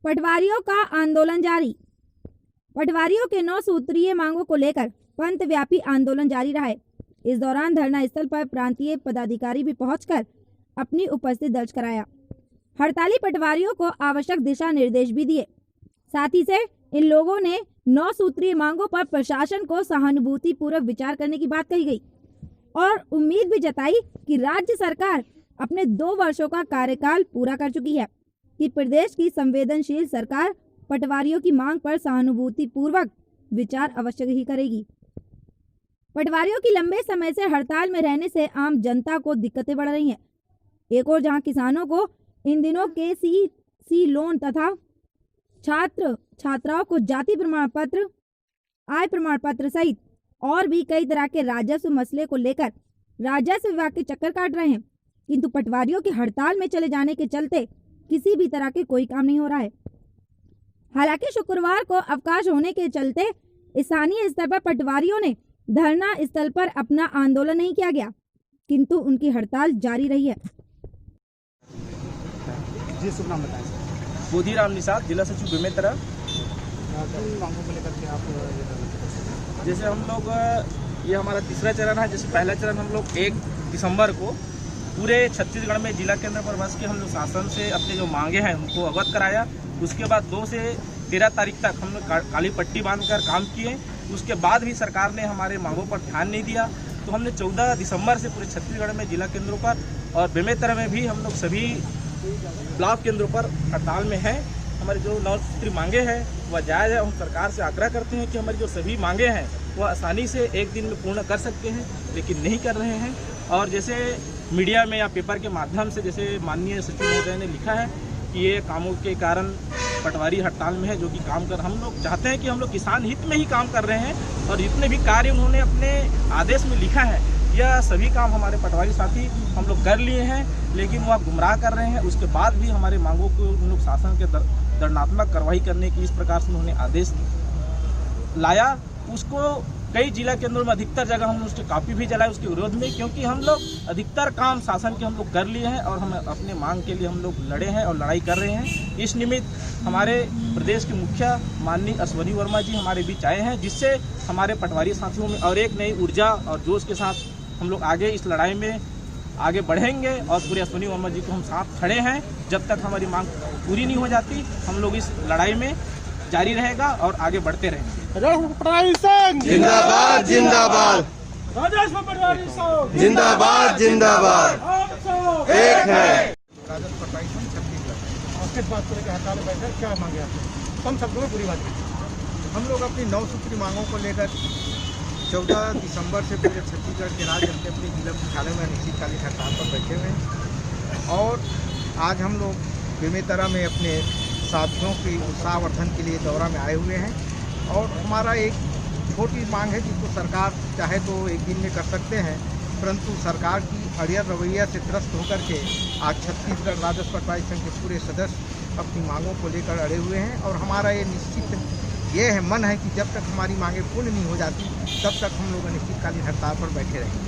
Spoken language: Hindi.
पटवारियों का आंदोलन जारी। पटवारियों के 9 सूत्रीय मांगों को लेकर पंथ व्यापी आंदोलन जारी रहा है। इस दौरान धरना स्थल पर प्रांतीय पदाधिकारी भी पहुंचकर अपनी उपस्थिति दर्ज कराया। हड़ताली पटवारियों को आवश्यक दिशा निर्देश भी दिए। साथ ही से इन लोगों ने 9 सूत्रीय मांगों पर प्रशासन को सहानुभूति पूर्वक विचार करने की बात कही गई और उम्मीद भी जताई कि राज्य सरकार अपने 2 वर्षों का कार्यकाल पूरा कर चुकी है कि प्रदेश की संवेदनशील सरकार पटवारियों की मांग पर सहानुभूति पूर्वक विचार अवश्य ही करेगी। पटवारियों की लंबे समय से हड़ताल में रहने से आम जनता को दिक्कतें बढ़ रही हैं। एक और जहां किसानों को इन दिनों केसीसी लोन तथा छात्राओं को जाति प्रमाण पत्र, आय प्रमाण पत्र सहित और भी कई तरह के राजस्व मसले को लेकर राजस्व विभाग के चक्कर काट रहे हैं, किंतु पटवारियों की हड़ताल में चले जाने के चलते किसी भी तरह के कोई काम नहीं हो रहा है। हालांकि शुक्रवार को अवकाश होने के चलते स्थानीय स्तर पर पटवारियों ने धरना स्थल पर अपना आंदोलन नहीं किया गया, किंतु उनकी हड़ताल जारी रही है। जी, शुभ नाम बताएं। बोधीराम निषाद, जिला सचिव बेमेतरा। मांगों को लेकर के आप जैसे हम लोग ये हमारा तीसरा चरण है। जैसे पहला चरण हम लोग 1 दिसंबर को पूरे छत्तीसगढ़ में जिला केंद्र पर बस के हम लोग शासन से अपने जो मांगे हैं उनको अवगत कराया। उसके बाद 2 से 13 तारीख तक हम लोग काली पट्टी बांधकर काम किए। उसके बाद भी सरकार ने हमारे मांगों पर ध्यान नहीं दिया, तो हमने 14 दिसंबर से पूरे छत्तीसगढ़ में जिला केंद्रों पर और बेमेतरा में भी हम लोग सभी ब्लॉक केंद्रों पर हड़ताल में हैं। हमारी जो 9 सूत्री मांगे हैं वह जायज़ है। हम सरकार से आग्रह करते हैं कि हमारी जो सभी मांगे हैं वह आसानी से 1 दिन में पूर्ण कर सकते हैं, लेकिन नहीं कर रहे हैं। और जैसे मीडिया में या पेपर के माध्यम से जैसे माननीय सचिव महोदय ने लिखा है कि ये कामों के कारण पटवारी हड़ताल में है, जो कि काम कर, हम लोग चाहते हैं कि हम लोग किसान हित में ही काम कर रहे हैं और जितने भी कार्य उन्होंने अपने आदेश में लिखा है यह सभी काम हमारे पटवारी साथी हम लोग कर लिए हैं, लेकिन वो आप गुमराह कर रहे हैं। उसके बाद भी हमारे मांगों को उन लोग शासन के दंडात्मक कार्रवाई करने की इस प्रकार से उन्होंने आदेश लाया। उसको कई जिला केंद्रों में अधिकतर जगह हम उसके कापी भी जलाए उसके विरोध में, क्योंकि हम लोग अधिकतर काम शासन के हम लोग कर लिए हैं और हम अपने मांग के लिए हम लोग लड़े हैं और लड़ाई कर रहे हैं। इस निमित्त हमारे प्रदेश के मुखिया माननीय अश्वनी वर्मा जी हमारे बीच आए हैं, जिससे हमारे पटवारी साथियों में और एक नई ऊर्जा और जोश के साथ हम लोग आगे इस लड़ाई में आगे बढ़ेंगे और पूरे अश्वनी वर्मा जी को हम साथ खड़े हैं। जब तक हमारी मांग पूरी नहीं हो जाती हम लोग इस लड़ाई में जारी रहेगा और आगे बढ़ते रहेंगे। जिंदाबाद जिंदाबाद, जिंदाबाद जिंदाबाद, एक है। राजस्व पटवारी संघ छत्तीसगढ़ आपके बात करके हड़ताल में बैठे, क्या मांगे आपने? हम सबको पूरी बात की। हम लोग अपनी 9 सूत्री मांगों को लेकर 14 दिसंबर से पूरे छत्तीसगढ़ के राज्य अपने जिला मुख्यालय में अनिश्चितकालीन हड़ताल पर बैठे हुए हैं और आज हम लोग बेमेतरा में अपने साथियों के उत्साहवर्धन के लिए दौरा में आए हुए हैं और हमारा एक छोटी मांग है जिसको सरकार चाहे तो 1 दिन में कर सकते हैं, परंतु सरकार की अड़ियल रवैया से त्रस्त होकर के आज छत्तीसगढ़ राजस्व पटवारी संघ के पूरे सदस्य अपनी मांगों को लेकर अड़े हुए हैं और हमारा ये निश्चित ये है मन है कि जब तक हमारी मांगें पूर्ण नहीं हो जाती तब तक हम लोग अनिश्चितकालीन हड़ताल पर बैठे रहेंगे।